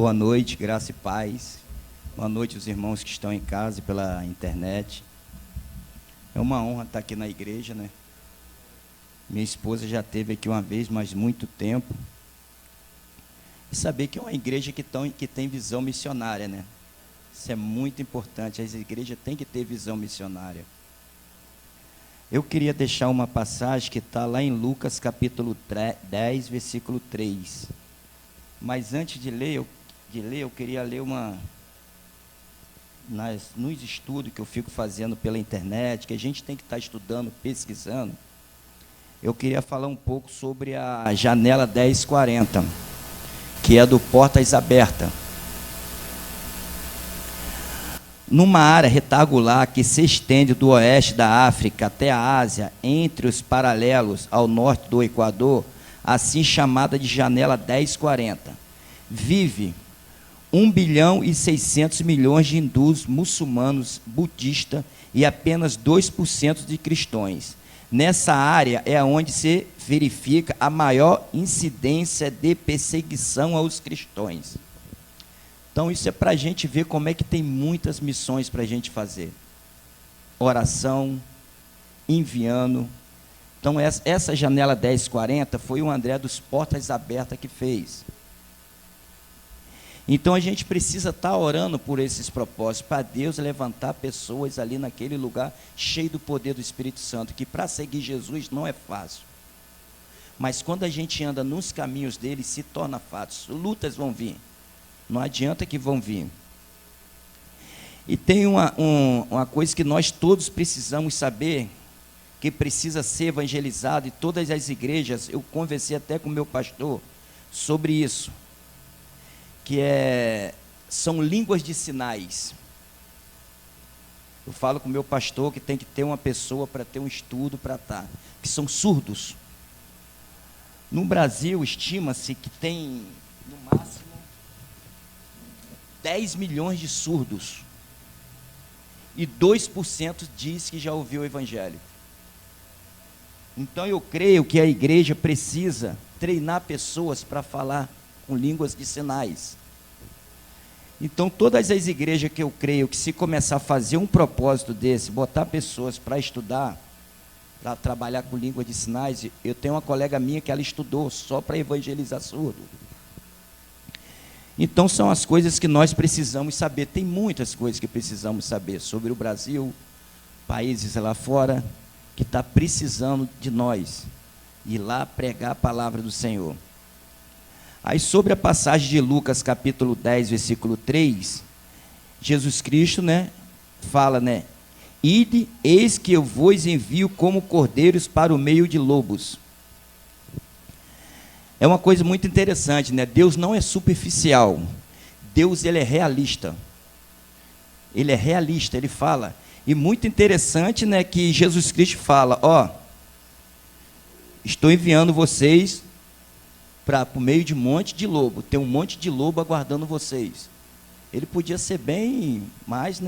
Boa noite, graça e paz. Boa noite os irmãos que estão em casa e pela internet. É uma honra estar aqui na igreja, né? Minha esposa já esteve aqui uma vez, mas muito tempo. E saber que é uma igreja que tem visão missionária, né? Isso é muito importante, as igrejas têm que ter visão missionária. Eu queria deixar uma passagem que está lá em Lucas capítulo 10, versículo 3. Mas antes de ler, eu queria ler nos estudos que eu fico fazendo pela internet, que a gente tem que estar estudando, pesquisando. Eu queria falar um pouco sobre a janela 1040, que é do Portas Abertas. Numa área retangular que se estende do oeste da África até a Ásia, entre os paralelos ao norte do Equador, assim chamada de janela 1040, vive 1,6 bilhão de hindus, muçulmanos, budistas e apenas 2% de cristãos. Nessa área é onde se verifica a maior incidência de perseguição aos cristãos. Então, isso é para a gente ver como é que tem muitas missões para a gente fazer. Oração, enviando. Então, essa janela 1040 foi o André dos Portas Abertas que fez. Então, a gente precisa estar orando por esses propósitos, para Deus levantar pessoas ali naquele lugar, cheio do poder do Espírito Santo, que para seguir Jesus não é fácil. Mas quando a gente anda nos caminhos dele, se torna fácil. Lutas vão vir. Não adianta que vão vir. E tem uma coisa que nós todos precisamos saber, que precisa ser evangelizado, e todas as igrejas, eu conversei até com o meu pastor sobre isso, que são línguas de sinais. Eu falo com o meu pastor que tem que ter uma pessoa para ter um estudo para estar, que são surdos. No Brasil, estima-se que tem, no máximo, 10 milhões de surdos, e 2% diz que já ouviu o Evangelho. Então eu creio que a igreja precisa treinar pessoas para falar com línguas de sinais. Então todas as igrejas que eu creio que, se começar a fazer um propósito desse, botar pessoas para estudar, para trabalhar com língua de sinais, eu tenho uma colega minha que ela estudou só para evangelizar surdo. Então, são as coisas que nós precisamos saber. Tem muitas coisas que precisamos saber sobre o Brasil, países lá fora, que está precisando de nós ir lá pregar a palavra do Senhor. Aí, sobre a passagem de Lucas, capítulo 10, versículo 3, Jesus Cristo, fala, Ide, eis que eu vos envio como cordeiros para o meio de lobos. É uma coisa muito interessante, Deus não é superficial. Deus, ele é realista. Ele é realista, ele fala. E muito interessante, que Jesus Cristo fala, estou enviando vocês para o meio de um monte de lobo. Tem um monte de lobo aguardando vocês. Ele podia ser bem mais,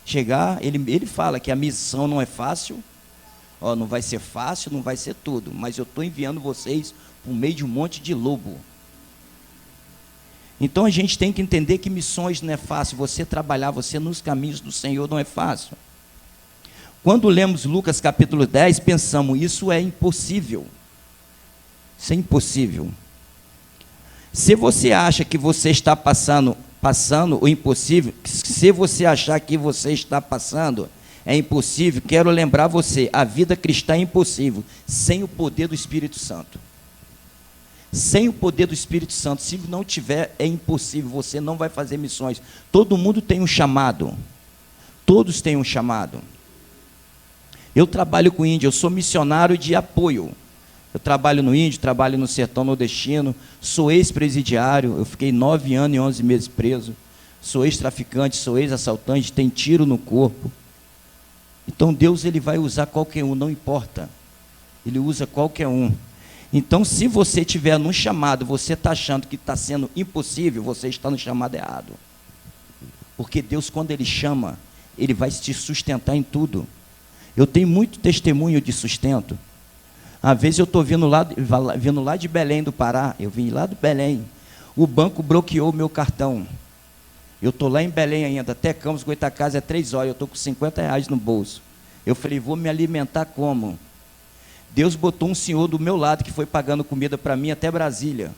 chegar, ele fala que a missão não é fácil, não vai ser fácil, não vai ser tudo, mas eu estou enviando vocês por meio de um monte de lobo. Então a gente tem que entender que missões não é fácil. Você trabalhar, você nos caminhos do Senhor não é fácil. Quando lemos Lucas capítulo 10, pensamos, isso é impossível. Isso é impossível. Se você acha que você está passando o impossível, se você achar que você está passando é impossível, quero lembrar você, a vida cristã é impossível sem o poder do Espírito Santo. Sem o poder do Espírito Santo, se não tiver, é impossível, você não vai fazer missões. Todo mundo tem um chamado. Todos têm um chamado. Eu trabalho com índio, eu sou missionário de apoio. Eu trabalho no índio, trabalho no sertão nordestino, sou ex-presidiário, eu fiquei 9 anos e 11 meses preso. Sou ex-traficante, sou ex-assaltante, tem tiro no corpo. Então Deus, ele vai usar qualquer um, não importa. Ele usa qualquer um. Então, se você estiver no chamado, você está achando que está sendo impossível, você está no chamado errado. Porque Deus, quando ele chama, ele vai te sustentar em tudo. Eu tenho muito testemunho de sustento. Às vezes eu estou vindo lá de Belém do Pará, eu vim lá do Belém. O banco bloqueou o meu cartão. Eu estou lá em Belém ainda, até Campos, Goitacazes, é 3 horas, eu estou com R$ 50 no bolso. Eu falei, vou me alimentar como? Deus botou um senhor do meu lado, que foi pagando comida para mim até Brasília.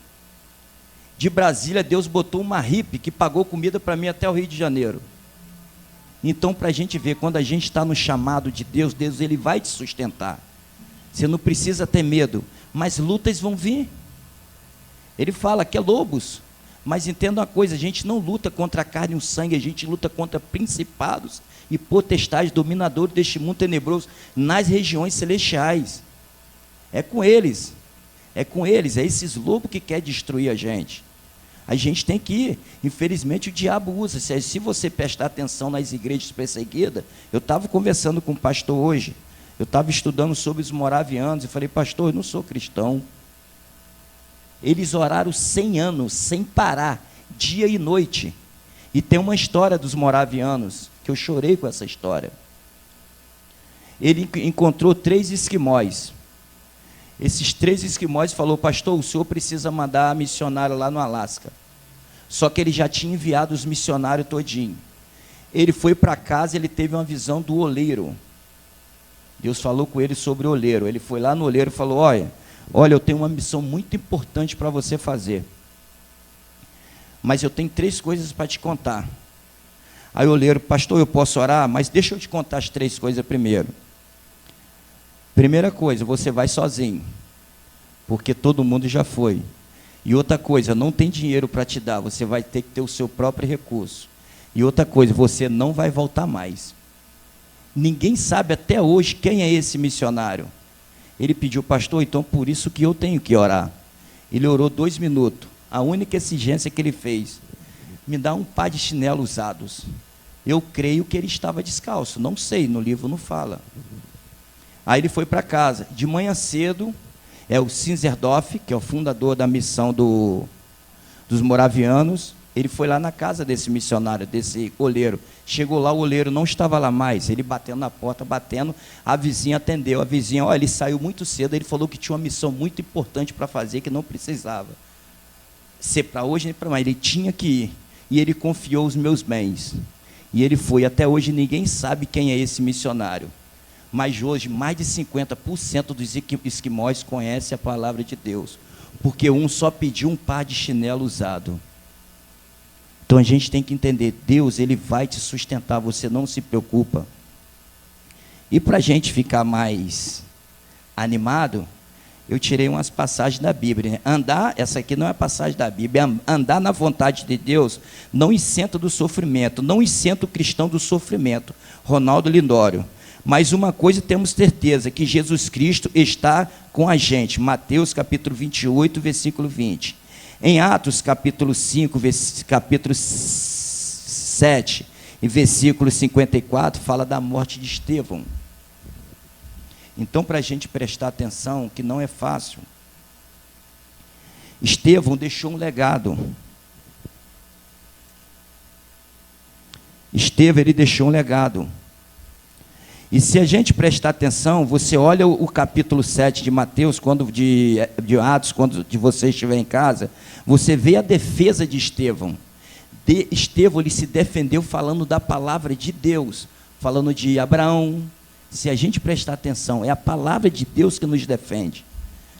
De Brasília, Deus botou uma hippie, que pagou comida para mim até o Rio de Janeiro. Então, para a gente ver, quando a gente está no chamado de Deus, Deus ele vai te sustentar. Você não precisa ter medo, mas lutas vão vir. Ele fala que é lobos. Mas entenda uma coisa, a gente não luta contra a carne e o sangue, a gente luta contra principados e potestades, dominadores deste mundo tenebroso, nas regiões celestiais. É com eles, é esses lobos que quer destruir a gente. A gente tem que ir, infelizmente o diabo usa, se você prestar atenção nas igrejas perseguidas, eu estava conversando com um pastor hoje, eu estava estudando sobre os moravianos, e falei, pastor, eu não sou cristão. Eles oraram 100 anos, sem parar, dia e noite. E tem uma história dos moravianos, que eu chorei com essa história. Ele encontrou 3 esquimós. Esses 3 esquimós falou, pastor, o senhor precisa mandar missionário lá no Alasca. Só que ele já tinha enviado os missionários todinho. Ele foi para casa, ele teve uma visão do oleiro. Deus falou com ele sobre o oleiro. Ele foi lá no oleiro e falou, olha, eu tenho uma missão muito importante para você fazer. Mas eu tenho 3 coisas para te contar. Aí o oleiro, pastor, eu posso orar? Mas deixa eu te contar as 3 coisas primeiro. Primeira coisa, você vai sozinho, porque todo mundo já foi. E outra coisa, não tem dinheiro para te dar, você vai ter que ter o seu próprio recurso. E outra coisa, você não vai voltar mais. Ninguém sabe até hoje quem é esse missionário. Ele pediu, pastor, então por isso que eu tenho que orar. Ele orou 2 minutos. A única exigência que ele fez, me dá um par de chinelos usados. Eu creio que ele estava descalço, não sei, no livro não fala. Aí ele foi para casa. De manhã cedo, o Zinzendorf, que é o fundador da missão dos moravianos, ele foi lá na casa desse missionário, desse oleiro. Chegou lá, o oleiro não estava lá mais. Ele batendo na porta, a vizinha atendeu. A vizinha, ele saiu muito cedo, ele falou que tinha uma missão muito importante para fazer, que não precisava ser para hoje nem para mais. Ele tinha que ir. E ele confiou os meus bens. E ele foi. Até hoje ninguém sabe quem é esse missionário. Mas hoje, mais de 50% dos esquimós conhecem a palavra de Deus. Porque um só pediu um par de chinelo usado. Então a gente tem que entender, Deus ele vai te sustentar, você não se preocupa. E para a gente ficar mais animado, eu tirei umas passagens da Bíblia. Né? Essa aqui não é passagem da Bíblia, andar na vontade de Deus não isenta do sofrimento, não isenta o cristão do sofrimento. Ronaldo Lindório. Mas uma coisa temos certeza, que Jesus Cristo está com a gente. Mateus capítulo 28, versículo 20. Em Atos capítulo 5, capítulo 7 e versículo 54, fala da morte de Estevão. Então, para a gente prestar atenção, que não é fácil. Estevão deixou um legado. Estevão, ele deixou um legado. E se a gente prestar atenção, você olha o capítulo 7 de Mateus, de Atos, quando você estiver em casa, você vê a defesa de Estevão. Estevão, ele se defendeu falando da palavra de Deus, falando de Abraão. Se a gente prestar atenção, é a palavra de Deus que nos defende.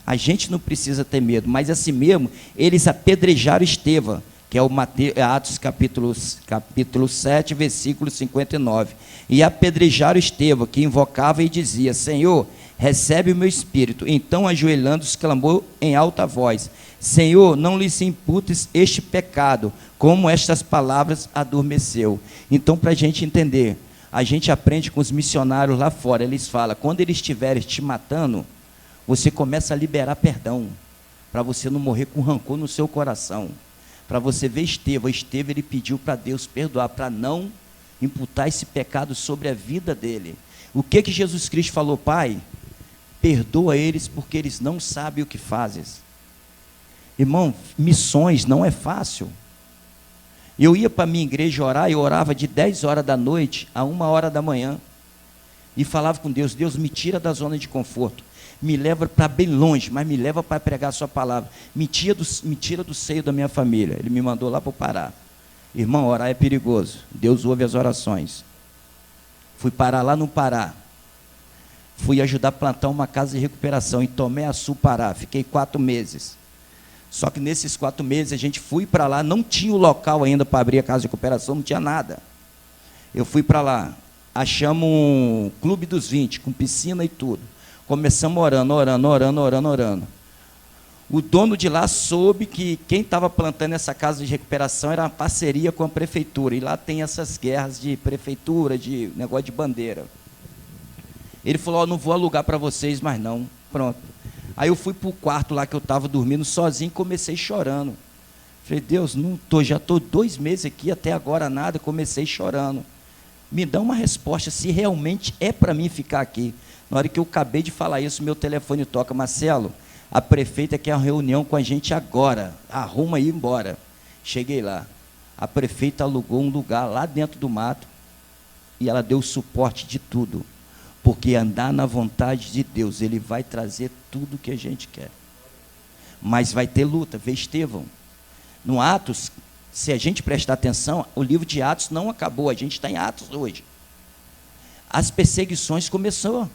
A gente não precisa ter medo, mas assim mesmo, eles apedrejaram Estevão, que é Atos capítulo 7, versículo 59. E apedrejaram Estevão, que invocava e dizia, Senhor, recebe o meu espírito. Então, ajoelhando-se, clamou em alta voz, Senhor, não lhes imputes este pecado, como estas palavras adormeceu. Então, para a gente entender, a gente aprende com os missionários lá fora, eles falam, quando eles estiverem te matando, você começa a liberar perdão, para você não morrer com rancor no seu coração. Para você ver Estevão, ele pediu para Deus perdoar, para não imputar esse pecado sobre a vida dele. O que Jesus Cristo falou? Pai, perdoa eles porque eles não sabem o que fazem. Irmão, missões não é fácil. Eu ia para a minha igreja orar, eu orava de 10 horas da noite a 1 hora da manhã. E falava com Deus, Deus me tira da zona de conforto. me leva para bem longe, mas me leva para pregar a sua palavra. Me tira do seio da minha família. Ele me mandou lá para o Pará. Irmão, orar é perigoso. Deus ouve as orações. Fui parar lá no Pará. Fui ajudar a plantar uma casa de recuperação em Tomé Açu, Pará. Fiquei 4 meses. Só que nesses 4 meses a gente foi para lá, não tinha o local ainda para abrir a casa de recuperação, não tinha nada. Eu fui para lá, achamos um clube dos 20, com piscina e tudo. Começamos orando. O dono de lá soube que quem estava plantando essa casa de recuperação era uma parceria com a prefeitura. E lá tem essas guerras de prefeitura, de negócio de bandeira. Ele falou, não vou alugar para vocês mais não. Pronto. Aí eu fui para o quarto lá que eu estava dormindo sozinho e comecei chorando. Falei, Deus, já estou 2 meses aqui, até agora nada. Comecei chorando. Me dá uma resposta se realmente é para mim ficar aqui. Na hora que eu acabei de falar isso, meu telefone toca. Marcelo, a prefeita quer uma reunião com a gente agora. Arruma aí e embora. Cheguei lá. A prefeita alugou um lugar lá dentro do mato e ela deu suporte de tudo. Porque andar na vontade de Deus, Ele vai trazer tudo o que a gente quer. Mas vai ter luta. Vê Estevão. No Atos, se a gente prestar atenção, o livro de Atos não acabou. A gente está em Atos hoje. As perseguições começaram.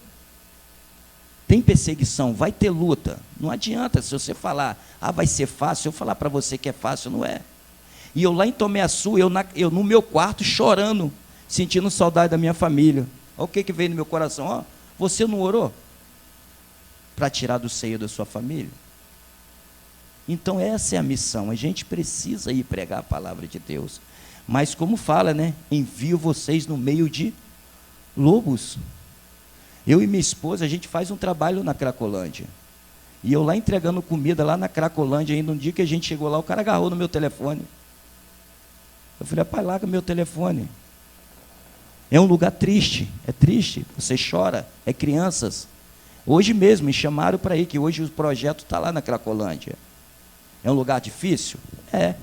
Tem perseguição, vai ter luta. Não adianta se você falar, vai ser fácil. Eu falar para você que é fácil, não é. E eu lá em Tomé Açu, eu no meu quarto chorando, sentindo saudade da minha família. Olha o que veio no meu coração. Você não orou para tirar do seio da sua família? Então essa é a missão. A gente precisa ir pregar a palavra de Deus. Mas como fala, né? Envio vocês no meio de lobos. Eu e minha esposa, a gente faz um trabalho na Cracolândia. E eu lá entregando comida lá na Cracolândia, ainda um dia que a gente chegou lá, o cara agarrou no meu telefone. Eu falei, pai, larga meu telefone. É um lugar triste, é triste, você chora, é crianças. Hoje mesmo me chamaram para ir, que hoje o projeto está lá na Cracolândia. É um lugar difícil? É.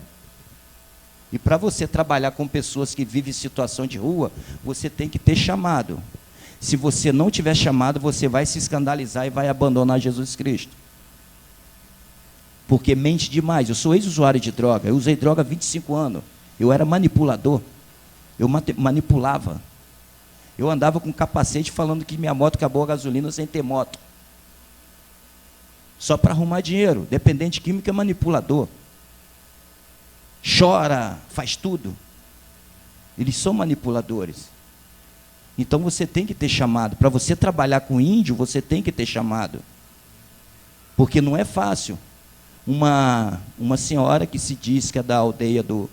E para você trabalhar com pessoas que vivem em situação de rua, você tem que ter chamado. Se você não tiver chamado, você vai se escandalizar e vai abandonar Jesus Cristo. Porque mente demais. Eu sou ex-usuário de droga, eu usei droga há 25 anos. Eu era manipulador, eu manipulava. Eu andava com capacete falando que minha moto acabou a gasolina sem ter moto. Só para arrumar dinheiro. Dependente químico é manipulador. Chora, faz tudo. Eles são manipuladores. Então você tem que ter chamado. Para você trabalhar com índio, você tem que ter chamado. Porque não é fácil. Uma senhora que se diz que é da aldeia do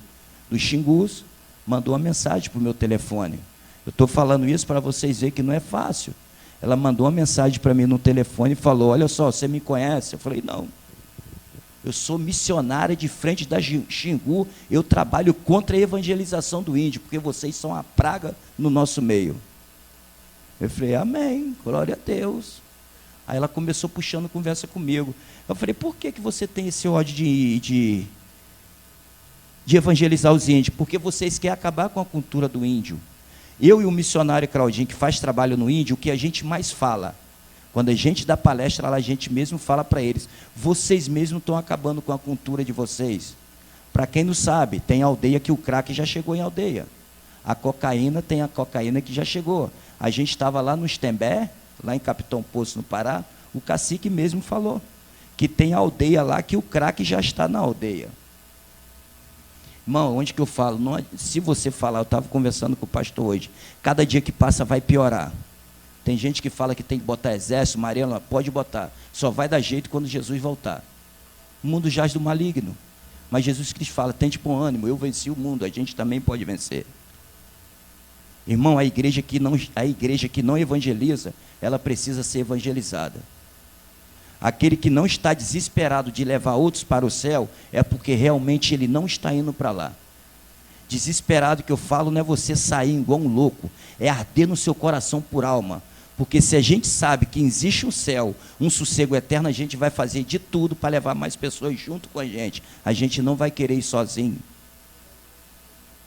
Xingus, mandou uma mensagem para o meu telefone. Eu estou falando isso para vocês verem que não é fácil. Ela mandou uma mensagem para mim no telefone e falou, olha só, você me conhece? Eu falei, não. Eu sou missionária de frente da Xingu, eu trabalho contra a evangelização do índio, porque vocês são a praga no nosso meio. Eu falei, amém, glória a Deus. Aí ela começou puxando conversa comigo. Eu falei, por que você tem esse ódio de evangelizar os índios? Porque vocês querem acabar com a cultura do índio. Eu e o missionário Claudinho, que faz trabalho no índio, o que a gente mais fala, quando a gente dá palestra lá, a gente mesmo fala para eles, vocês mesmos estão acabando com a cultura de vocês. Para quem não sabe, tem aldeia que o crack já chegou em aldeia. A cocaína, tem a cocaína que já chegou. A gente estava lá no Estembé, lá em Capitão Poço, no Pará, o cacique mesmo falou que tem aldeia lá que o crack já está na aldeia. Irmão, onde que eu falo? Não, se você falar, eu estava conversando com o pastor hoje, cada dia que passa vai piorar. Tem gente que fala que tem que botar exército, marinha, pode botar. Só vai dar jeito quando Jesus voltar. O mundo jaz do maligno. Mas Jesus Cristo fala, tente bom ânimo, eu venci o mundo, a gente também pode vencer. Irmão, a igreja que não evangeliza, ela precisa ser evangelizada. Aquele que não está desesperado de levar outros para o céu, é porque realmente ele não está indo para lá. Desesperado que eu falo não é você sair igual um louco, é arder no seu coração por alma. Porque se a gente sabe que existe um céu, um sossego eterno, a gente vai fazer de tudo para levar mais pessoas junto com a gente. A gente não vai querer ir sozinho.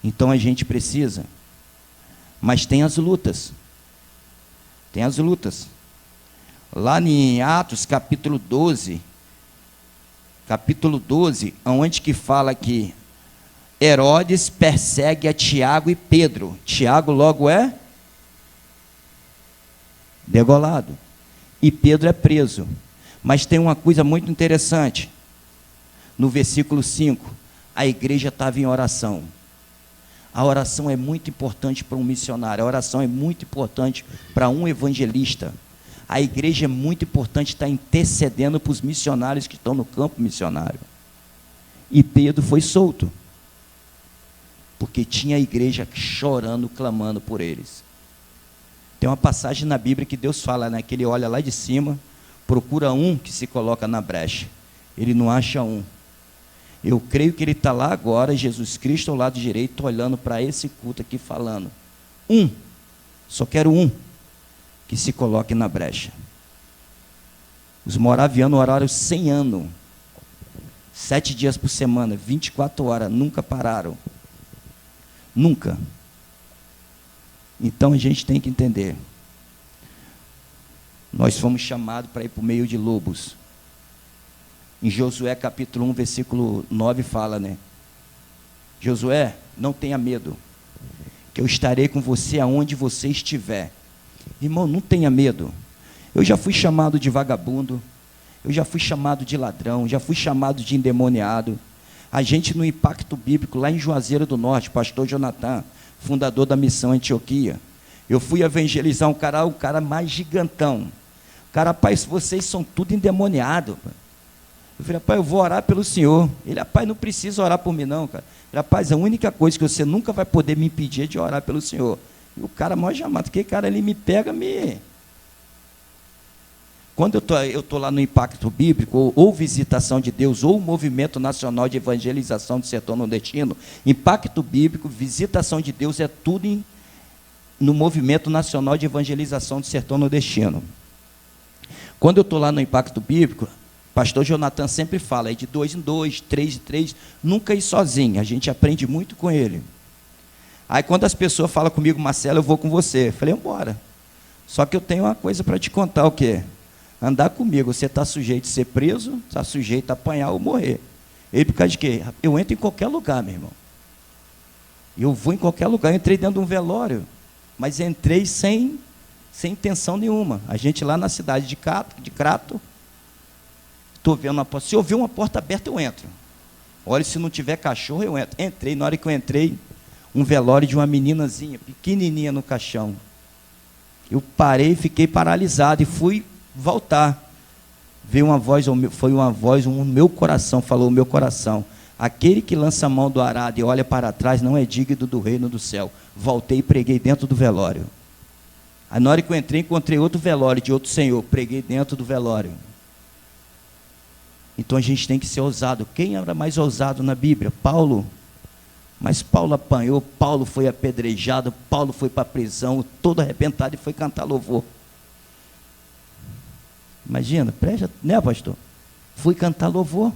Então a gente precisa. Mas tem as lutas. Tem as lutas. Lá em Atos, capítulo 12, onde que fala que Herodes persegue a Tiago e Pedro. Tiago logo é degolado. E Pedro é preso. Mas tem uma coisa muito interessante. No versículo 5, a igreja estava em oração. A oração é muito importante para um missionário. A oração é muito importante para um evangelista. A igreja é muito importante estar intercedendo para os missionários que estão no campo missionário. E Pedro foi solto, porque tinha a igreja chorando, clamando por eles. Tem uma passagem na Bíblia que Deus fala, né, que ele olha lá de cima, procura um que se coloca na brecha. Ele não acha um. Eu creio que ele está lá agora, Jesus Cristo ao lado direito, olhando para esse culto aqui, falando: só quero um que se coloque na brecha. Os moravianos oraram 100 anos, 7 dias por semana, 24 horas, nunca pararam. Nunca. Então a gente tem que entender. Nós fomos chamados para ir para o meio de lobos. Em Josué capítulo 1, versículo 9 fala, né? Josué, não tenha medo, que eu estarei com você aonde você estiver. Irmão, não tenha medo. Eu já fui chamado de vagabundo, eu já fui chamado de ladrão, já fui chamado de endemoniado. A gente no Impacto Bíblico, lá em Juazeiro do Norte, pastor Jonathan, fundador da missão Antioquia, eu fui evangelizar um cara mais gigantão. O cara, rapaz, vocês são tudo endemoniado. Eu falei: rapaz, eu vou orar pelo senhor. Ele: rapaz, não precisa orar por mim não, cara. Eu falei: rapaz, a única coisa que você nunca vai poder me impedir é de orar pelo senhor. E o cara mais amado, que cara, ele me pega, Quando eu tô lá no Impacto Bíblico, ou Visitação de Deus, ou Movimento Nacional de Evangelização do Sertão Nordestino, Impacto Bíblico, Visitação de Deus, é tudo no Movimento Nacional de Evangelização do Sertão Nordestino. Quando eu estou lá no Impacto Bíblico, pastor Jonathan sempre fala, é de 2 em 2, 3 em 3, nunca ir sozinho, a gente aprende muito com ele. Aí quando as pessoas falam comigo: Marcelo, eu vou com você. Eu falei: embora. Só que eu tenho uma coisa para te contar, o quê? Andar comigo, você está sujeito a ser preso, está sujeito a apanhar ou morrer. Ele, por causa de quê? Eu entro em qualquer lugar, meu irmão. Eu vou em qualquer lugar. Eu entrei dentro de um velório, mas entrei sem intenção nenhuma. A gente lá na cidade de Crato, estou vendo se eu ver uma porta aberta, eu entro. Olha, se não tiver cachorro, eu entro. Entrei, na hora que eu entrei, um velório de uma meninazinha, pequenininha no caixão. Eu parei, fiquei paralisado e fui voltar. Veio uma voz, foi uma voz, o meu coração falou: o meu coração, aquele que lança a mão do arado e olha para trás não é digno do reino do céu. Voltei e preguei dentro do velório. Aí na hora que eu entrei, encontrei outro velório de outro senhor, preguei dentro do velório. Então a gente tem que ser ousado. Quem era mais ousado na Bíblia? Paulo. Mas Paulo apanhou, Paulo foi apedrejado, Paulo foi para a prisão, todo arrebentado, e foi cantar louvor. Imagina, presta, né, pastor? Fui cantar louvor.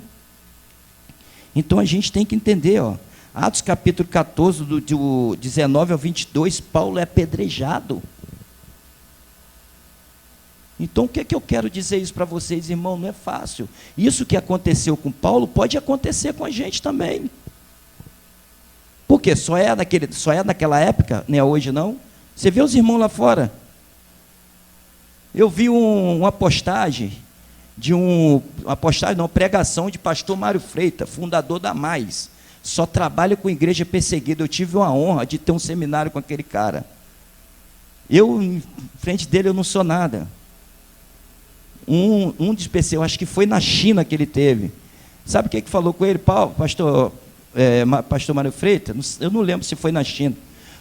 Então a gente tem que entender, ó, Atos capítulo 14, do 19 ao 22, Paulo é apedrejado. Então o que é que eu quero dizer isso para vocês, irmão? Não é fácil. Isso que aconteceu com Paulo pode acontecer com a gente também. Porque só é naquela época, não é hoje não. Você vê os irmãos lá fora. Eu vi uma postagem uma pregação de pastor Mário Freitas, fundador da Mais. Só trabalha com igreja perseguida. Eu tive uma honra de ter um seminário com aquele cara. Eu, em frente dele, eu não sou nada. Um dos PC, eu acho que foi na China que ele teve. Sabe o que falou com ele? Pastor Mário Freitas, eu não lembro se foi na China.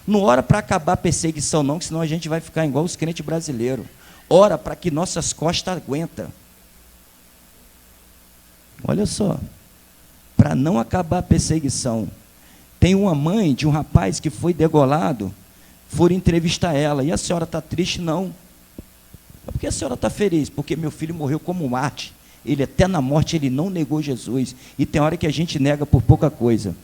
Não ora para acabar a perseguição não, que senão a gente vai ficar igual os crentes brasileiros. Ora para que nossas costas aguentam. Olha só, para não acabar a perseguição. Tem uma mãe de um rapaz que foi degolado, foram entrevistar ela, e a senhora está triste? Não. Por que a senhora está feliz? Porque meu filho morreu como um Marte. Ele até na morte ele não negou Jesus. E tem hora que a gente nega por pouca coisa.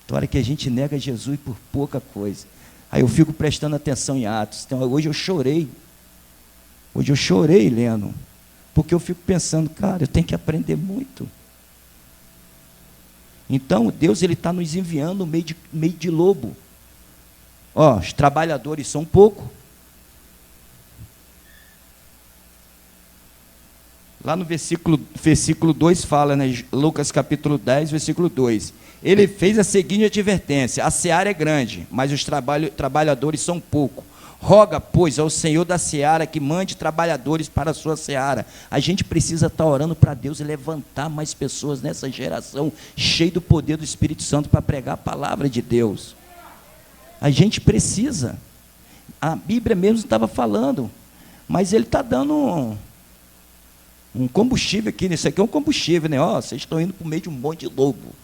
Tem hora que a gente nega Jesus por pouca coisa. Aí eu fico prestando atenção em Atos. Então, hoje eu chorei. Hoje eu chorei lendo, porque eu fico pensando, cara, eu tenho que aprender muito. Então, Deus está nos enviando meio de lobo. Ó, os trabalhadores são pouco. Lá no versículo 2 fala, né, Lucas capítulo 10, versículo 2. Ele fez a seguinte advertência: a seara é grande, mas os trabalhadores são pouco. Roga, pois, ao Senhor da seara que mande trabalhadores para a sua seara. A gente precisa estar orando para Deus e levantar mais pessoas nessa geração, cheia do poder do Espírito Santo para pregar a palavra de Deus. A gente precisa. A Bíblia mesmo estava falando, mas ele está dando um combustível aqui. Isso aqui é um combustível, né? Ó, vocês estão indo para o meio de um monte de lobo,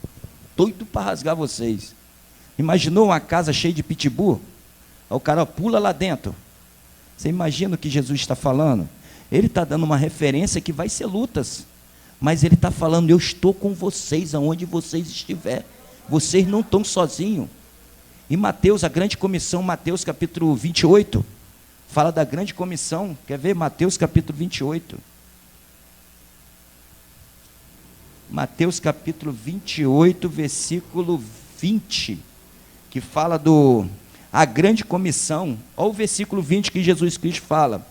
doido para rasgar vocês. Imaginou uma casa cheia de pitbull? O cara pula lá dentro. Você imagina o que Jesus está falando? Ele está dando uma referência que vai ser lutas, mas ele está falando: eu estou com vocês aonde vocês estiverem. Vocês não estão sozinhos. E Mateus, a grande comissão, Mateus capítulo 28, fala da grande comissão. Quer ver? Mateus capítulo 28. Mateus capítulo 28, versículo 20, que fala a grande comissão. Olha o versículo 20 que Jesus Cristo fala: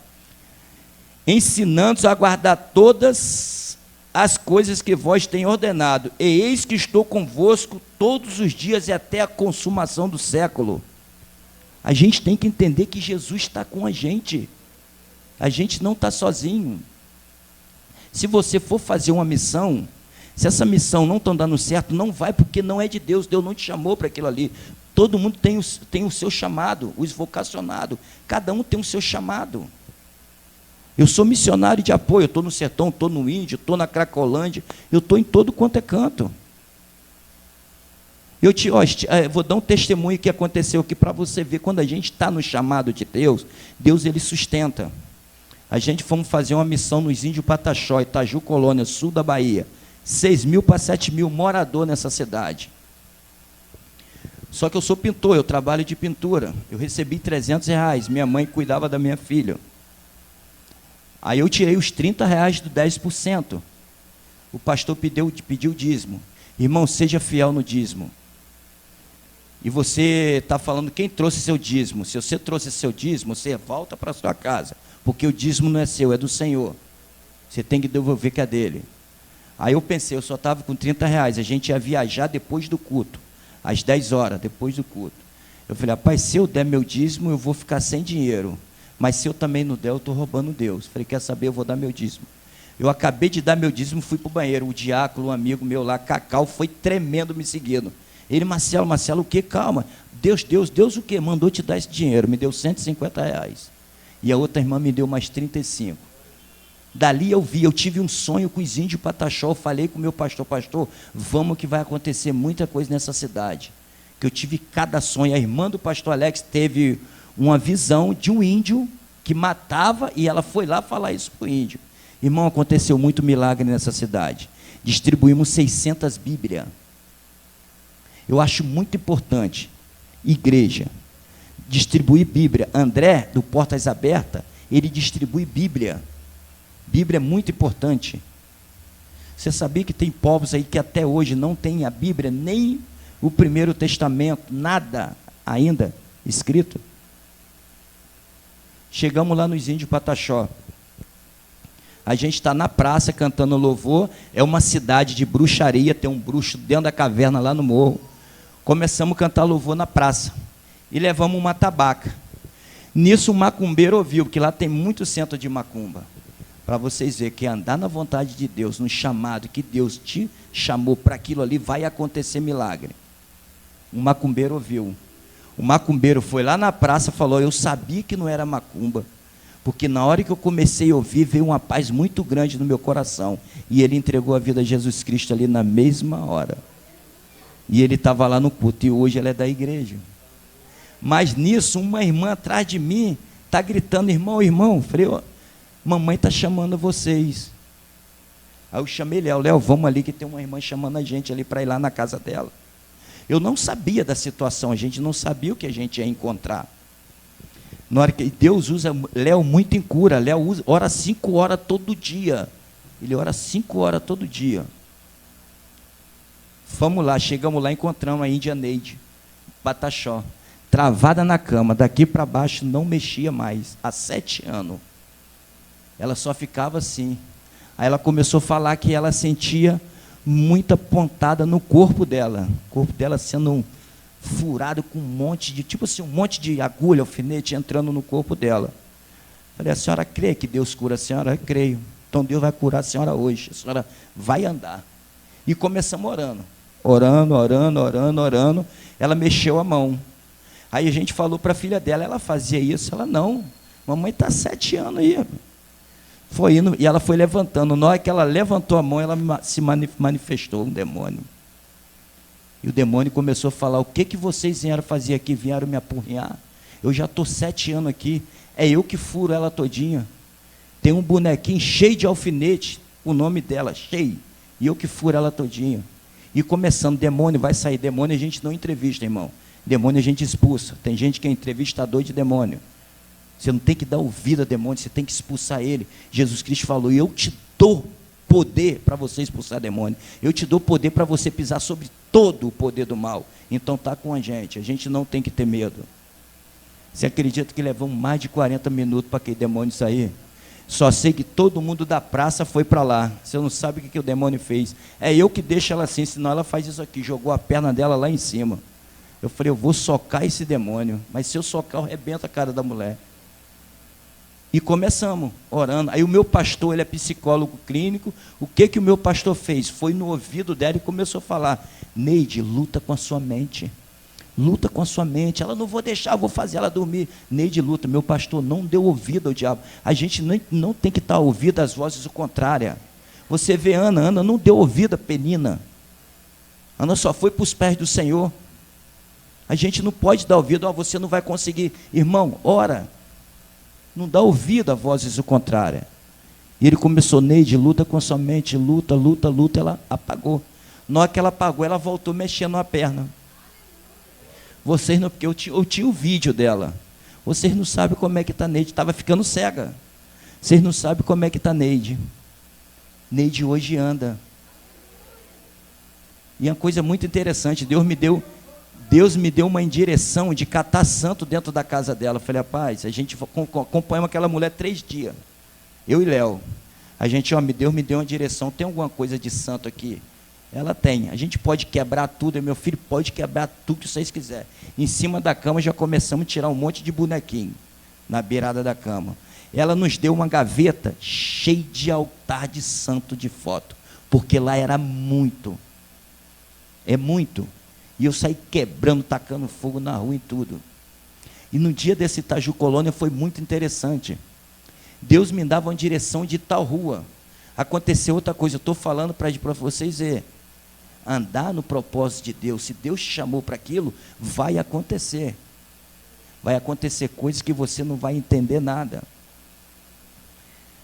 ensinando-os a guardar todas as coisas que vós tem ordenado, e eis que estou convosco todos os dias e até a consumação do século. A gente tem que entender que Jesus está com a gente não está sozinho. Se você for fazer uma missão, se essa missão não está dando certo, não vai, porque não é de Deus. Deus não te chamou para aquilo ali. Todo mundo tem o seu chamado, os vocacionados, cada um tem o seu chamado. Eu sou missionário de apoio, eu estou no sertão, estou no índio, estou na Cracolândia, eu estou em todo quanto é canto. Eu vou dar um testemunho que aconteceu aqui para você ver. Quando a gente está no chamado de Deus, Deus ele sustenta. A gente fomos fazer uma missão nos índios Pataxó, Itaju Colônia, sul da Bahia. 6.000 para 7.000 moradores nessa cidade. Só que eu sou pintor, eu trabalho de pintura. Eu recebi R$300, minha mãe cuidava da minha filha. Aí eu tirei os R$30 do 10%. O pastor pediu dízimo. Irmão, seja fiel no dízimo. E você está falando quem trouxe seu dízimo. Se você trouxe seu dízimo, você volta para a sua casa. Porque o dízimo não é seu, é do Senhor. Você tem que devolver que é dele. Aí eu pensei, eu só estava com R$30. A gente ia viajar depois do culto. Às 10 horas, depois do culto. Eu falei: rapaz, se eu der meu dízimo, eu vou ficar sem dinheiro. Mas se eu também não der, eu estou roubando Deus. Falei: quer saber, eu vou dar meu dízimo. Eu acabei de dar meu dízimo, fui para o banheiro. O diácono, um amigo meu lá, Cacau, foi tremendo me seguindo. Ele: Marcelo, o quê? Calma. Deus o quê? Mandou te dar esse dinheiro. Me deu R$150. E a outra irmã me deu mais 35. Dali eu tive um sonho com os índios Pataxó. Eu falei com o meu pastor: vamos que vai acontecer muita coisa nessa cidade. Que eu tive cada sonho. A irmã do pastor Alex teve uma visão de um índio que matava, e ela foi lá falar isso para o índio. Irmão, aconteceu muito milagre nessa cidade. Distribuímos 600 Bíblias. Eu acho muito importante, igreja, distribuir Bíblia. André, do Portas Abertas, ele distribui Bíblia. Bíblia é muito importante. Você sabia que tem povos aí que até hoje não tem a Bíblia, nem o Primeiro Testamento, nada ainda escrito? Chegamos lá nos índios Pataxó. A gente está na praça cantando louvor. É uma cidade de bruxaria, tem um bruxo dentro da caverna lá no morro. Começamos a cantar louvor na praça e levamos uma tabaca. Nisso um macumbeiro ouviu, porque lá tem muito centro de macumba. Para vocês verem que andar na vontade de Deus, no chamado que Deus te chamou para aquilo ali, vai acontecer milagre. Um macumbeiro ouviu. O macumbeiro foi lá na praça e falou: eu sabia que não era macumba, porque na hora que eu comecei a ouvir, veio uma paz muito grande no meu coração. E ele entregou a vida a Jesus Cristo ali na mesma hora. E ele estava lá no culto, e hoje ele é da igreja. Mas nisso, uma irmã atrás de mim está gritando: irmão. Falei: mamãe está chamando vocês. Aí eu chamei Léo, vamos ali que tem uma irmã chamando a gente ali para ir lá na casa dela. Eu não sabia da situação, a gente não sabia o que a gente ia encontrar. Na hora que Deus usa Léo muito em cura. Léo ora 5 horas todo dia. Ele ora 5 horas todo dia. Fomos lá, chegamos lá, encontramos a Índia Neide, Pataxó, travada na cama, daqui para baixo não mexia mais, há 7 anos. Ela só ficava assim. Aí ela começou a falar que ela sentia muita pontada no corpo dela sendo furado com um monte de, tipo assim, um monte de agulha, alfinete entrando no corpo dela. Falei, a senhora crê que Deus cura a senhora? Eu creio. Então Deus vai curar a senhora hoje, a senhora vai andar. E começamos orando. Ela mexeu a mão. Aí a gente falou para a filha dela, ela fazia isso? Ela, não, mamãe está 7 anos aí. Foi indo, e ela foi levantando. Na hora que ela levantou a mão, ela se manifestou um demônio. E o demônio começou a falar, o que vocês vieram fazer aqui? Vieram me apurrinhar? Eu já estou 7 anos aqui, é eu que furo ela todinha. Tem um bonequinho cheio de alfinete, o nome dela, cheio, e eu que furo ela todinha. E começando, demônio vai sair, demônio a gente não entrevista, irmão. Demônio a gente expulsa. Tem gente que é entrevistador de demônio. Você não tem que dar ouvido a demônio, você tem que expulsar ele. Jesus Cristo falou, eu te dou poder para você expulsar demônio. Eu te dou poder para você pisar sobre todo o poder do mal. Então está com a gente não tem que ter medo. Você acredita que levamos mais de 40 minutos para aquele demônio sair? Só sei que todo mundo da praça foi para lá. Você não sabe o que o demônio fez. É eu que deixo ela assim, senão ela faz isso aqui. Jogou a perna dela lá em cima. Eu falei, eu vou socar esse demônio. Mas se eu socar, eu arrebento a cara da mulher. E começamos orando. Aí o meu pastor, ele é psicólogo clínico. O que o meu pastor fez? Foi no ouvido dela e começou a falar, Neide, luta com a sua mente. Luta com a sua mente. Ela, não vou deixar, vou fazer ela dormir. Neide, luta. Meu pastor não deu ouvido ao diabo. A gente não tem que estar ouvindo às vozes contrárias. Você vê Ana não deu ouvido a Penina. Ana só foi para os pés do Senhor. A gente não pode dar ouvido, você não vai conseguir. Irmão, ora. Não dá ouvido a vozes contrárias. E ele começou, Neide, luta com a sua mente, luta, ela apagou. Na hora que ela apagou, ela voltou mexendo a perna. Vocês não, porque eu tinha o vídeo dela. Vocês não sabem como é que está Neide, estava ficando cega. Vocês não sabem como é que está Neide. Neide hoje anda. E é uma coisa muito interessante, Deus me deu uma direção de catar santo dentro da casa dela. Eu falei, rapaz, a gente acompanhamos aquela mulher 3 dias. Eu e Léo. A gente, Deus me deu uma direção. Tem alguma coisa de santo aqui? Ela tem. A gente pode quebrar tudo. Meu filho pode quebrar tudo que vocês quiserem. Em cima da cama já começamos a tirar um monte de bonequinho. Na beirada da cama. Ela nos deu uma gaveta cheia de altar de santo de foto. Porque lá era muito. É muito. E eu saí quebrando, tacando fogo na rua e tudo. E no dia desse Itaju Colônia foi muito interessante. Deus me dava uma direção de tal rua. Aconteceu outra coisa, eu estou falando para vocês andar no propósito de Deus. Se Deus te chamou para aquilo, vai acontecer. Vai acontecer coisas que você não vai entender nada.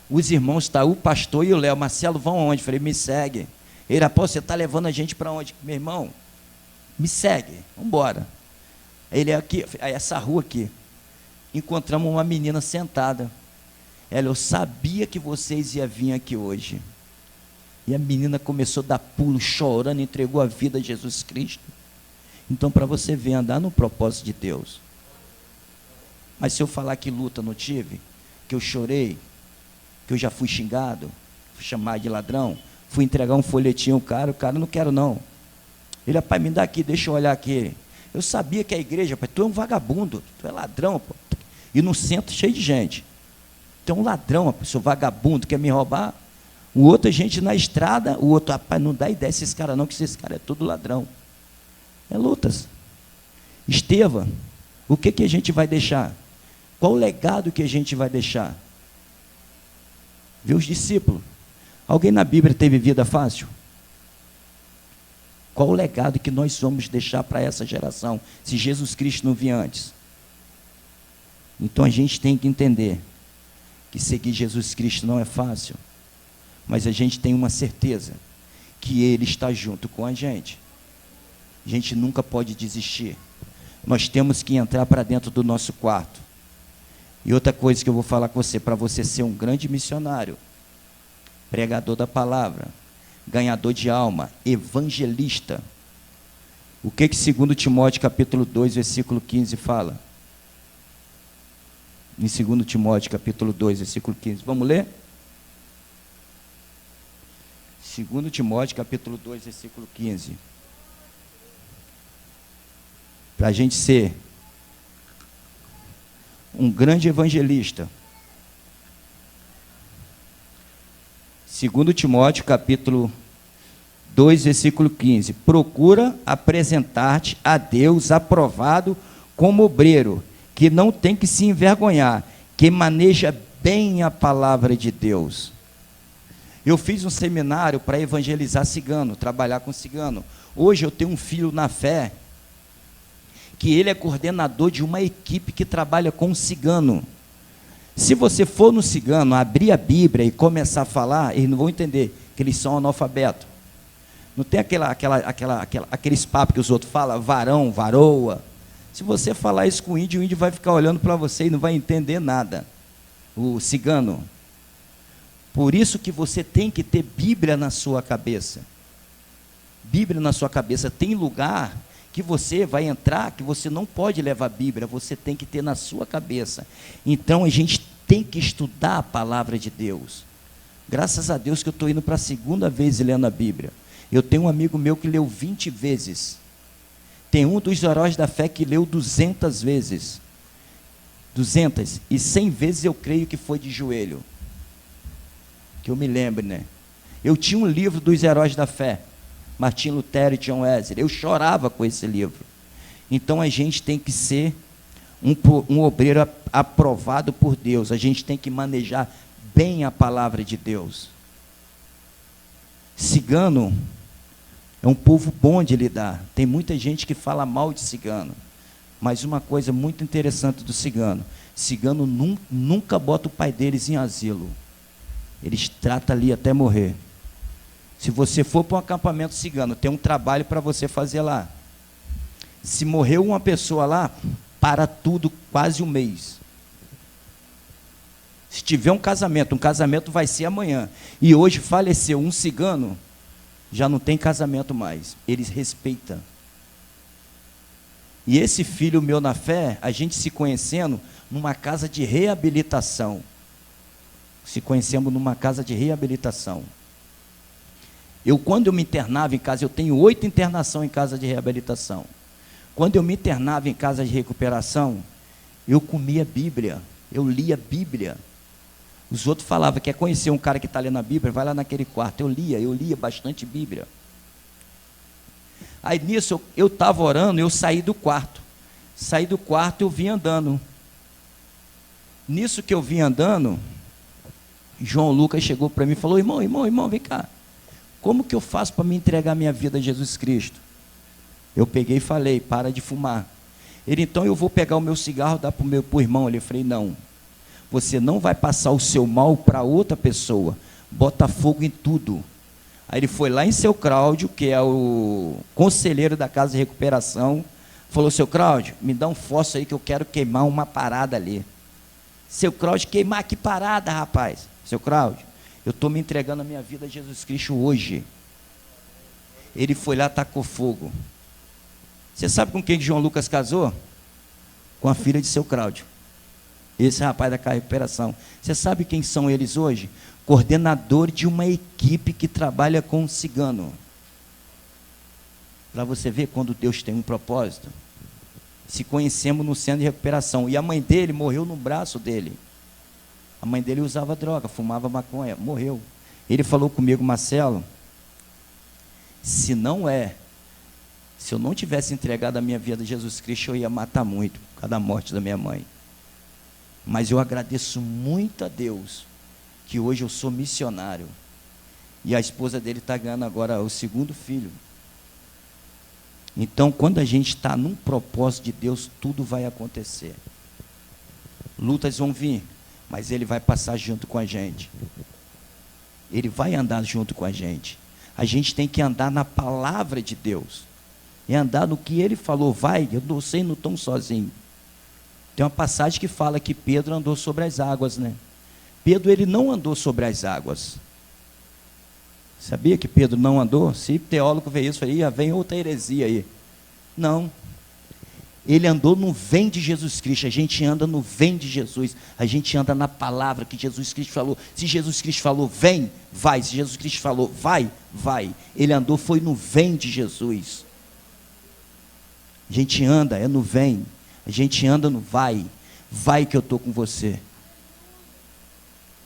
Os irmãos, o pastor e o Léo, Marcelo, vão aonde? Eu falei, me segue. Ele, você está levando a gente para onde? Meu irmão, me segue, vamos embora. Ele é aqui, essa rua aqui. Encontramos uma menina sentada. Ela, eu sabia que vocês iam vir aqui hoje. E a menina começou a dar pulo, chorando, entregou a vida a Jesus Cristo. Então, para você ver, andar no propósito de Deus. Mas se eu falar que luta não tive, que eu chorei, que eu já fui xingado, fui chamado de ladrão, fui entregar um folhetinho ao cara, o cara, não quero não. Ele, pai, me dá aqui, deixa eu olhar aqui. Eu sabia que a igreja, pai, tu é um vagabundo, tu é ladrão, pô. E no centro cheio de gente. Tu é um ladrão, pô, seu vagabundo, quer me roubar? O outro é gente na estrada, o outro, rapaz, não dá ideia esses caras não, que esses caras é tudo ladrão. É lutas. Esteva, o que a gente vai deixar? Qual o legado que a gente vai deixar? Vê os discípulos. Alguém na Bíblia teve vida fácil? Qual o legado que nós vamos deixar para essa geração, se Jesus Cristo não vier antes? Então a gente tem que entender que seguir Jesus Cristo não é fácil, mas a gente tem uma certeza, que Ele está junto com a gente. A gente nunca pode desistir. Nós temos que entrar para dentro do nosso quarto E outra coisa que eu vou falar com você, para você ser um grande missionário, pregador da palavra, ganhador de alma, evangelista. O que 2 Timóteo capítulo 2, versículo 15 fala? Em 2 Timóteo capítulo 2, versículo 15. Vamos ler? 2 Timóteo capítulo 2, versículo 15. Para a gente ser um grande evangelista. 2 Timóteo capítulo 2, versículo 15. Procura apresentar-te a Deus aprovado como obreiro, que não tem que se envergonhar, que maneja bem a palavra de Deus. Eu fiz um seminário para evangelizar cigano, trabalhar com cigano. Hoje eu tenho um filho na fé, que ele é coordenador de uma equipe que trabalha com cigano. Se você for no cigano, abrir a Bíblia e começar a falar, eles não vão entender que eles são analfabetos. Não tem aqueles papos que os outros falam, varão, varoa. Se você falar isso com o índio vai ficar olhando para você e não vai entender nada. O cigano. Por isso que você tem que ter Bíblia na sua cabeça. Bíblia na sua cabeça. Tem lugar que você vai entrar, que você não pode levar Bíblia, você tem que ter na sua cabeça. Então a gente tem que estudar a palavra de Deus. Graças a Deus que eu estou indo para a segunda vez lendo a Bíblia. Eu tenho um amigo meu que leu 20 vezes. Tem um dos heróis da fé que leu 200 vezes. 200. E 100 vezes eu creio que foi de joelho. Que eu me lembro, né? Eu tinha um livro dos heróis da fé. Martim Lutero e John Wesley. Eu chorava com esse livro. Então a gente tem que ser um obreiro aprovado por Deus. A gente tem que manejar bem a palavra de Deus. Cigano é um povo bom de lidar. Tem muita gente que fala mal de cigano. Mas uma coisa muito interessante do cigano: cigano nunca bota o pai deles em asilo. Eles tratam ali até morrer. Se você for para um acampamento cigano, tem um trabalho para você fazer lá. Se morreu uma pessoa lá, para tudo quase um mês. Se tiver um casamento vai ser amanhã. E hoje faleceu um cigano, já não tem casamento mais. Eles respeitam. E esse filho meu na fé, a gente se conhecendo numa casa de reabilitação. Se conhecemos numa casa de reabilitação. Quando eu me internava em casa, eu tenho 8 internações em casa de reabilitação. Quando eu me internava em casa de recuperação, eu comia Bíblia, eu lia Bíblia. Os outros falavam, quer conhecer um cara que está lendo a Bíblia? Vai lá naquele quarto. Eu lia bastante Bíblia. Aí nisso, eu estava orando, eu saí do quarto. Saí do quarto, eu vim andando. Nisso que eu vim andando, João Lucas chegou para mim e falou, irmão, vem cá. Como que eu faço para me entregar minha vida a Jesus Cristo? Eu peguei e falei, para de fumar. Ele, então eu vou pegar o meu cigarro e dar para o irmão. Eu falei, não. Você não vai passar o seu mal para outra pessoa. Bota fogo em tudo. Aí ele foi lá em seu Cláudio, que é o conselheiro da casa de recuperação, falou, seu Cláudio, me dá um fósforo aí que eu quero queimar uma parada ali. Seu Cláudio, queimar que parada, rapaz? Seu Cláudio, eu estou me entregando a minha vida a Jesus Cristo hoje. Ele foi lá, tacou fogo. Você sabe com quem que João Lucas casou? Com a filha de seu Cláudio. Esse rapaz da casa de recuperação. Você sabe quem são eles hoje? Coordenador de uma equipe que trabalha com cigano. Para você ver quando Deus tem um propósito. Se conhecemos no centro de recuperação. E a mãe dele morreu no braço dele. A mãe dele usava droga, fumava maconha, morreu. Ele falou comigo, Marcelo, se eu não tivesse entregado a minha vida a Jesus Cristo, eu ia matar muito, por causa da morte da minha mãe. Mas eu agradeço muito a Deus, que hoje eu sou missionário. E a esposa dele está ganhando agora o 2º filho. Então, quando a gente está num propósito de Deus, tudo vai acontecer. Lutas vão vir, mas Ele vai passar junto com a gente. Ele vai andar junto com a gente. A gente tem que andar na palavra de Deus. E andar no que Ele falou. Vai, eu não sei, não estou sozinho. Tem uma passagem que fala que Pedro andou sobre as águas, né? Pedro, ele não andou sobre as águas. Sabia que Pedro não andou? Se teólogo vê isso, falei, vem outra heresia aí. Não. Ele andou no vem de Jesus Cristo. A gente anda no vem de Jesus. A gente anda na palavra que Jesus Cristo falou. Se Jesus Cristo falou, vem, vai. Se Jesus Cristo falou, vai, vai. Ele andou, foi no vem de Jesus. A gente anda, é no vem. A gente anda no vai. Vai que eu estou com você.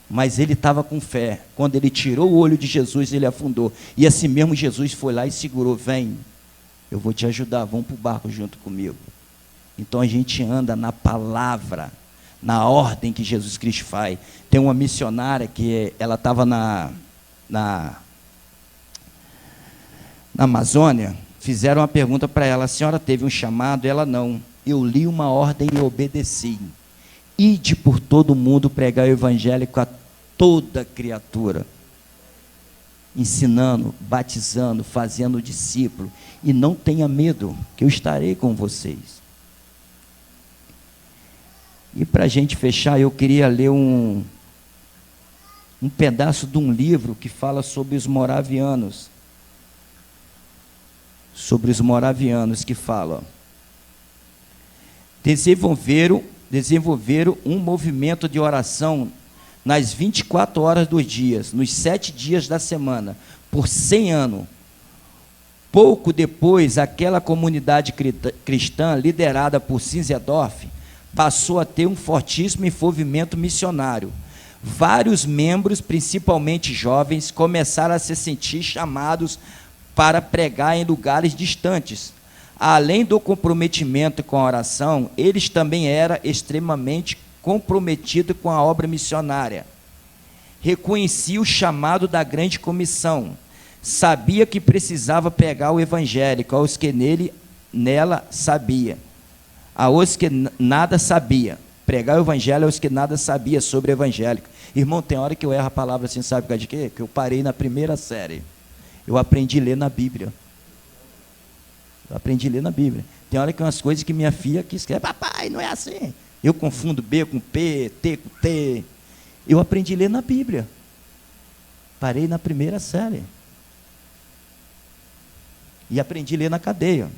Mas ele estava com fé. Quando ele tirou o olho de Jesus, ele afundou. E assim mesmo Jesus foi lá e segurou. Vem, eu vou te ajudar, vamos para o barco junto comigo. Então a gente anda na palavra, na ordem que Jesus Cristo faz. Tem uma missionária que ela estava na Amazônia, fizeram uma pergunta para ela, a senhora teve um chamado? Ela, não, eu li uma ordem e obedeci. Ide por todo mundo pregar o evangelho a toda criatura, ensinando, batizando, fazendo discípulo, e não tenha medo, que eu estarei com vocês. E para a gente fechar, eu queria ler um pedaço de um livro que fala sobre os moravianos. Sobre os moravianos, que fala: desenvolveram um movimento de oração nas 24 horas dos dias, nos 7 dias da semana, por 100 anos. Pouco depois, aquela comunidade cristã, liderada por Zinzendorf, passou a ter um fortíssimo envolvimento missionário. Vários membros, principalmente jovens, começaram a se sentir chamados para pregar em lugares distantes. Além do comprometimento com a oração, eles também eram extremamente comprometidos com a obra missionária. Reconhecia o chamado da grande comissão. Sabia que precisava pregar o evangelho aos que nela sabia. Aos que nada sabia. Pregar o evangelho aos que nada sabia sobre o evangelho. Irmão, tem hora que eu erro a palavra assim, sabe por causa de quê? Que eu parei na primeira série. Eu aprendi a ler na Bíblia. Tem hora que umas coisas que minha filha que escreve, papai, não é assim. Eu confundo B com P, T com T. Eu aprendi a ler na Bíblia. Parei na primeira série. E aprendi a ler na cadeia.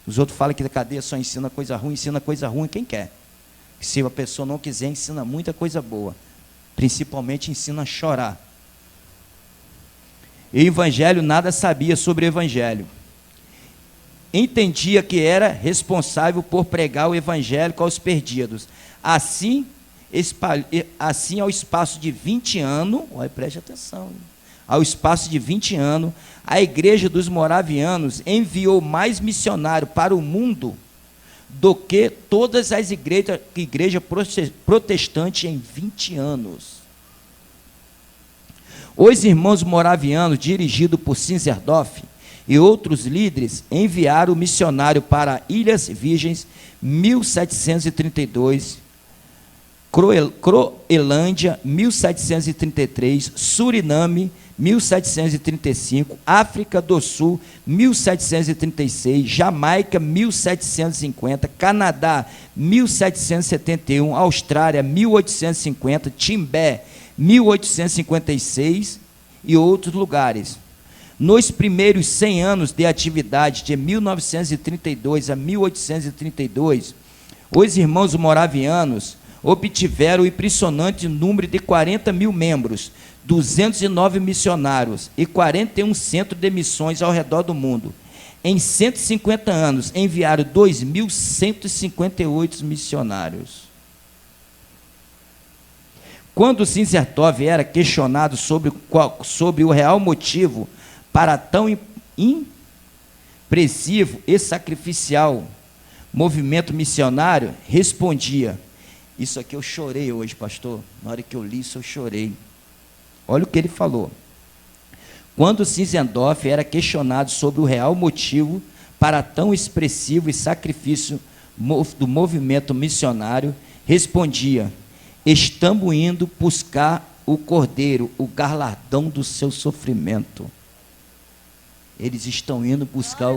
Os outros falam que a cadeia só ensina coisa ruim quem quer. Se a pessoa não quiser, ensina muita coisa boa. Principalmente ensina a chorar. E o evangelho nada sabia sobre o evangelho. Entendia que era responsável por pregar o evangelho aos perdidos. Assim, ao espaço de 20 anos, olha, preste atenção, ao espaço de 20 anos, a igreja dos moravianos enviou mais missionários para o mundo do que todas as igrejas protestantes em 20 anos. Os irmãos moravianos, dirigidos por Zinzendorf e outros líderes, enviaram missionário para Ilhas Virgens, 1732, Groenlândia, 1733, Suriname, 1735, África do Sul, 1736, Jamaica, 1750, Canadá, 1771, Austrália, 1850, Timbé, 1856 e outros lugares. Nos primeiros 100 anos de atividade, de 1932 a 1832, os irmãos moravianos obtiveram o impressionante número de 40 mil membros, 209 missionários e 41 centros de missões ao redor do mundo. Em 150 anos, enviaram 2.158 missionários. Quando Zinzendorf era questionado sobre o real motivo para tão impressivo e sacrificial movimento missionário, respondia: isso aqui eu chorei hoje, pastor. Na hora que eu li isso, eu chorei. Olha o que ele falou. Quando Zinzendorf era questionado sobre o real motivo para tão expressivo e sacrifício do movimento missionário, respondia: estamos indo buscar o cordeiro, o galardão do seu sofrimento. Eles estão indo buscar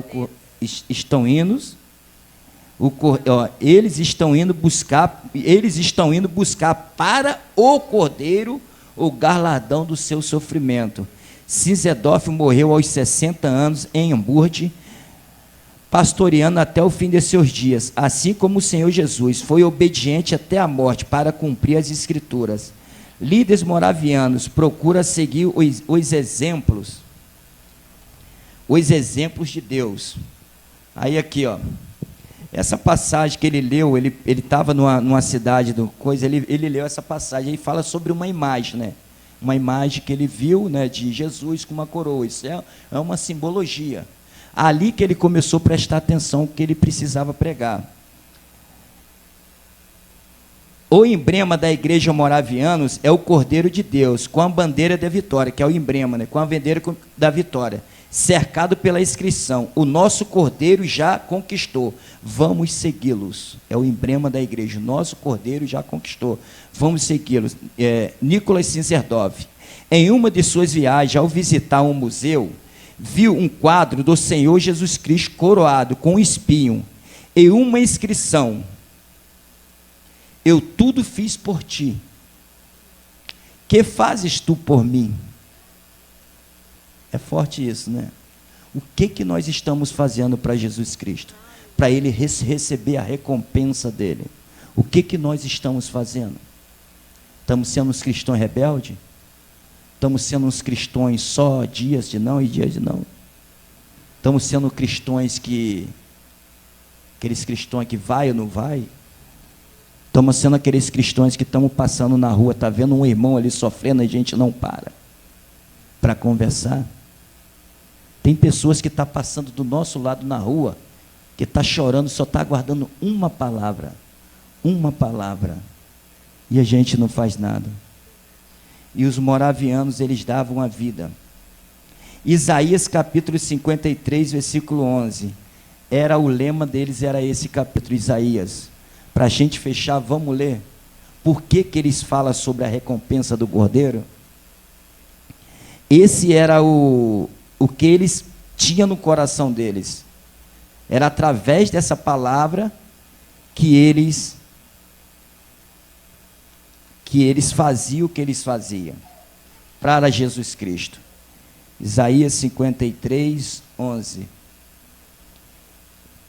Eles estão indo buscar para o Cordeiro o galardão do seu sofrimento. Sinzendorf morreu aos 60 anos em Hamburgo, pastoreando até o fim de seus dias, assim como o Senhor Jesus foi obediente até a morte para cumprir as Escrituras. Líderes moravianos procuram seguir os exemplos de Deus. Aí aqui, ó, essa passagem que ele leu, ele estava numa cidade, ele leu essa passagem, ele fala sobre uma imagem, né? Uma imagem que ele viu, né, de Jesus com uma coroa. Isso é uma simbologia. Ali que ele começou a prestar atenção que ele precisava pregar. O emblema da igreja moravianos é o Cordeiro de Deus, com a bandeira da vitória, que é o emblema, né? Com a bandeira da vitória, cercado pela inscrição: o nosso Cordeiro já conquistou, vamos segui-los. É o emblema da igreja: o nosso Cordeiro já conquistou, vamos segui-los. Nicholas Sinzendorf, em uma de suas viagens, ao visitar um museu, viu um quadro do Senhor Jesus Cristo coroado com um espinho e uma inscrição: eu tudo fiz por ti, que fazes tu por mim? É forte isso, né? O que nós estamos fazendo para Jesus Cristo? Para Ele receber a recompensa dEle. O que nós estamos fazendo? Estamos sendo uns cristãos rebeldes? Estamos sendo uns cristãos só dias de não e dias de não? Estamos sendo cristãos aqueles cristãos que vai ou não vai? Estamos sendo aqueles cristãos que estamos passando na rua, está vendo um irmão ali sofrendo, a gente não para conversar. Tem pessoas que estão passando do nosso lado na rua, que está chorando, só está aguardando uma palavra, e a gente não faz nada. E os moravianos, eles davam a vida. Isaías capítulo 53, versículo 11, o lema deles era esse capítulo, Isaías. Para a gente fechar, vamos ler. Por que eles falam sobre a recompensa do Cordeiro? Esse era o que eles tinham no coração deles. Era através dessa palavra que eles faziam o que eles faziam para Jesus Cristo. Isaías 53, 11.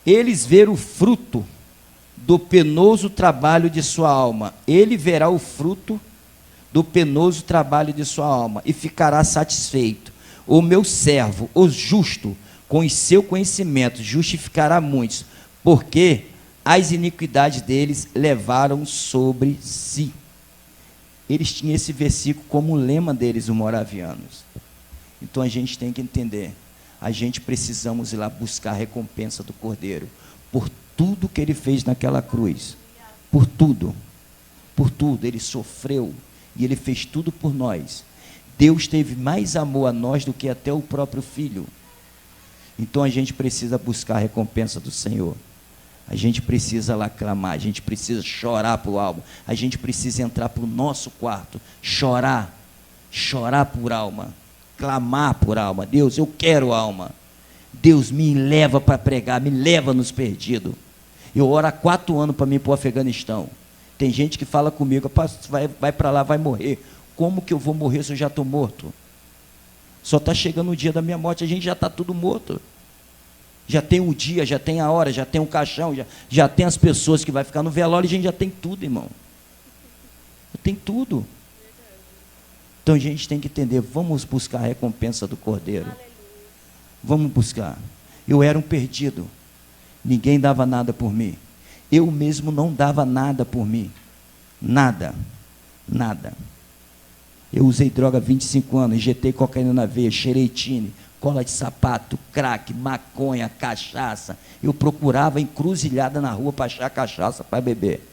Eles viram o fruto do penoso trabalho de sua alma. Ele verá o fruto do penoso trabalho de sua alma e ficará satisfeito. O meu servo, o justo, com o seu conhecimento, justificará muitos, porque as iniquidades deles levaram sobre si. Eles tinham esse versículo como lema deles, os moravianos. Então a gente tem que entender, a gente precisamos ir lá buscar a recompensa do Cordeiro, por tudo que ele fez naquela cruz, por tudo, ele sofreu, e ele fez tudo por nós. Deus teve mais amor a nós do que até o próprio Filho. Então a gente precisa buscar a recompensa do Senhor. A gente precisa lá clamar, a gente precisa chorar por alma, a gente precisa entrar para o nosso quarto, chorar por alma, clamar por alma. Deus, eu quero alma. Deus, me leva para pregar, me leva nos perdidos. Eu oro há 4 anos para mim ir para o Afeganistão. Tem gente que fala comigo: vai para lá, vai morrer. Como que eu vou morrer se eu já estou morto? Só está chegando o dia da minha morte, a gente já está tudo morto. Já tem o dia, já tem a hora, já tem um caixão, já tem as pessoas que vai ficar no velório, a gente já tem tudo, irmão. Tem tudo. Então a gente tem que entender, vamos buscar a recompensa do Cordeiro. Vamos buscar. Eu era um perdido. Ninguém dava nada por mim. Eu mesmo não dava nada por mim. Nada. Eu usei droga há 25 anos, injetei cocaína na veia, cheirei tine, cola de sapato, crack, maconha, cachaça. Eu procurava encruzilhada na rua para achar cachaça para beber.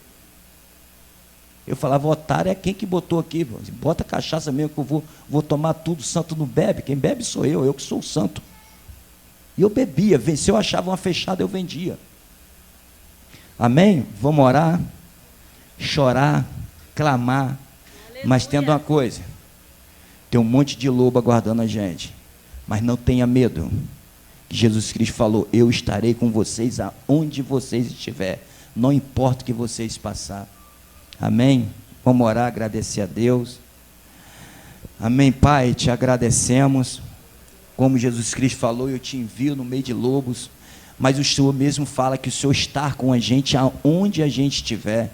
Eu falava: otário é quem que botou aqui? Bota cachaça mesmo que eu vou tomar tudo, santo não bebe. Quem bebe sou eu que sou o santo. E eu bebia, se eu achava uma fechada, eu vendia. Amém? Vamos orar, chorar, clamar. Aleluia. Mas tendo uma coisa, tem um monte de lobo aguardando a gente. Mas não tenha medo. que Jesus Cristo falou: eu estarei com vocês aonde vocês estiverem, não importa o que vocês passarem. Amém? Vamos orar, agradecer a Deus. Amém, Pai, te agradecemos. Como Jesus Cristo falou, eu te envio no meio de lobos, mas o Senhor mesmo fala que o Senhor está com a gente aonde a gente estiver.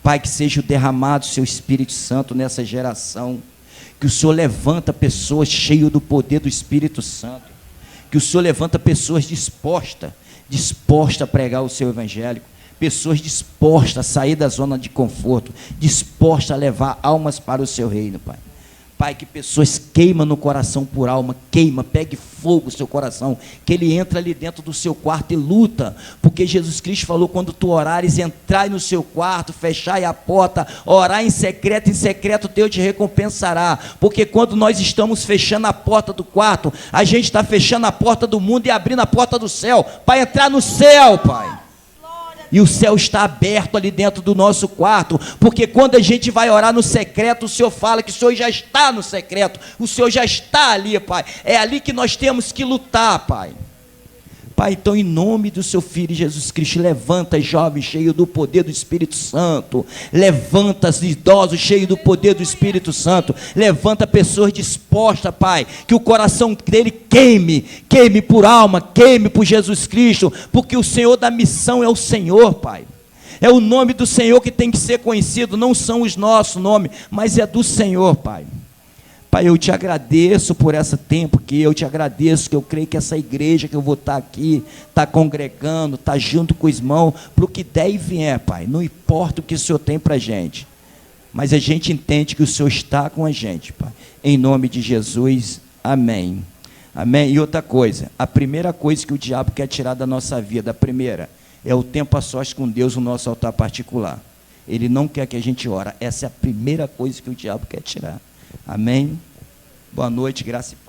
Pai, que seja derramado o seu Espírito Santo nessa geração, que o Senhor levanta pessoas cheias do poder do Espírito Santo, que o Senhor levanta pessoas dispostas a pregar o seu evangelho, pessoas dispostas a sair da zona de conforto, dispostas a levar almas para o seu reino, Pai. Pai, que pessoas queimam no coração por alma, pegue fogo o seu coração, que ele entra ali dentro do seu quarto e luta, porque Jesus Cristo falou: quando tu orares, entrai no seu quarto, fechai a porta, orar em secreto Deus te recompensará, porque quando nós estamos fechando a porta do quarto, a gente está fechando a porta do mundo e abrindo a porta do céu, para entrar no céu, Pai. E o céu está aberto ali dentro do nosso quarto, porque quando a gente vai orar no secreto, o Senhor fala que o Senhor já está no secreto, o Senhor já está ali, Pai. É ali que nós temos que lutar, Pai. Pai, então, em nome do seu Filho Jesus Cristo, levanta jovens cheios do poder do Espírito Santo, levanta idosos cheios do poder do Espírito Santo, levanta pessoas dispostas, Pai, que o coração dele queime por alma, queime por Jesus Cristo, porque o Senhor da missão é o Senhor, Pai. É o nome do Senhor que tem que ser conhecido, não são os nossos nomes, mas é do Senhor, Pai. Pai, eu te agradeço por esse tempo aqui, eu te agradeço que eu creio que essa igreja que eu vou estar aqui, está congregando, está junto com os irmãos, para o que der e vier, Pai, não importa o que o Senhor tem para a gente, mas a gente entende que o Senhor está com a gente, Pai, em nome de Jesus, amém. Amém? E outra coisa, a primeira coisa que o diabo quer tirar da nossa vida, a primeira, é o tempo a sós com Deus no nosso altar particular. Ele não quer que a gente ore, essa é a primeira coisa que o diabo quer tirar. Amém? Boa noite, graça e paz.